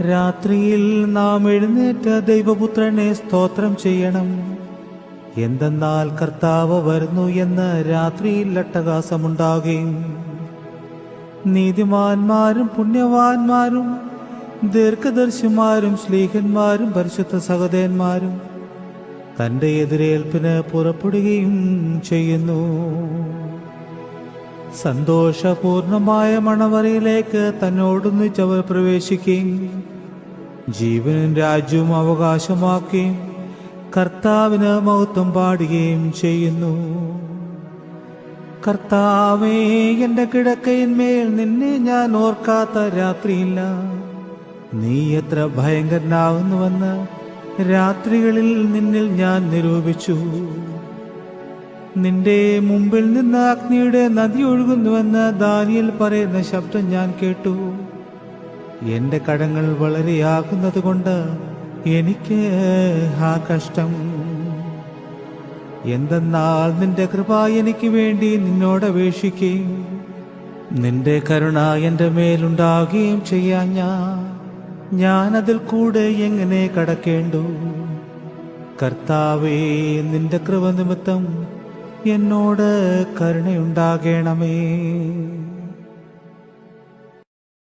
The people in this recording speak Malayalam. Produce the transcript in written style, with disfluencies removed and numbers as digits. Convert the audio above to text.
രാത്രിയിൽ നാം എഴുന്നേറ്റ ദൈവപുത്രനെ സ്തോത്രം ചെയ്യണം. എന്തെന്നാൽ കർത്താവ് വരുന്നു എന്ന് രാത്രിയിൽ അട്ടഹാസമുണ്ടാകുകയും നീതിമാന്മാരും പുണ്യവാന്മാരും ദീർഘദർശിമാരും ശ്ലീഹന്മാരും പരിശുദ്ധ സഹോദരന്മാരും തന്റെ എതിരേൽപ്പിന് പുറപ്പെടുകയും ചെയ്യുന്നു. സന്തോഷപൂർണമായ മണവറയിലേക്ക് തന്നോടൊന്നിച്ചവർ പ്രവേശിക്കുകയും ജീവനും രാജ്യവും അവകാശമാക്കുകയും കർത്താവിന് മഹത്വം പാടുകയും ചെയ്യുന്നു. കർത്താവേ, എന്റെ കിടക്കയിന്മേൽ നിന്നെ ഞാൻ ഓർക്കാത്ത രാത്രിയില്ല. നീ എത്ര ഭയങ്കരനാകുന്നുവെന്ന് രാത്രികളിൽ നിന്നിൽ ഞാൻ നിരൂപിച്ചു. നിന്റെ മുമ്പിൽ നിന്ന് അഗ്നിയുടെ നദി ഒഴുകുന്നുവെന്ന് ദാനിയേൽ പറയുന്ന ശബ്ദം ഞാൻ കേട്ടു. എന്റെ കടങ്ങൾ വളരെയാകുന്നത് കൊണ്ട് എനിക്ക് ആ കഷ്ടം. എന്തെന്നാൽ നിന്റെ കൃപ എനിക്ക് വേണ്ടി നിന്നോട് അപേക്ഷിക്കുകയും നിന്റെ കരുണ എന്റെ മേലുണ്ടാകുകയും ചെയ്യാൻ ഞാൻ അതിൽ കൂടെ എങ്ങനെ കടക്കേണ്ടു? കർത്താവേ, നിന്റെ കൃപ നിമിത്തം എന്നോട് കരുണയുണ്ടാകണമേ.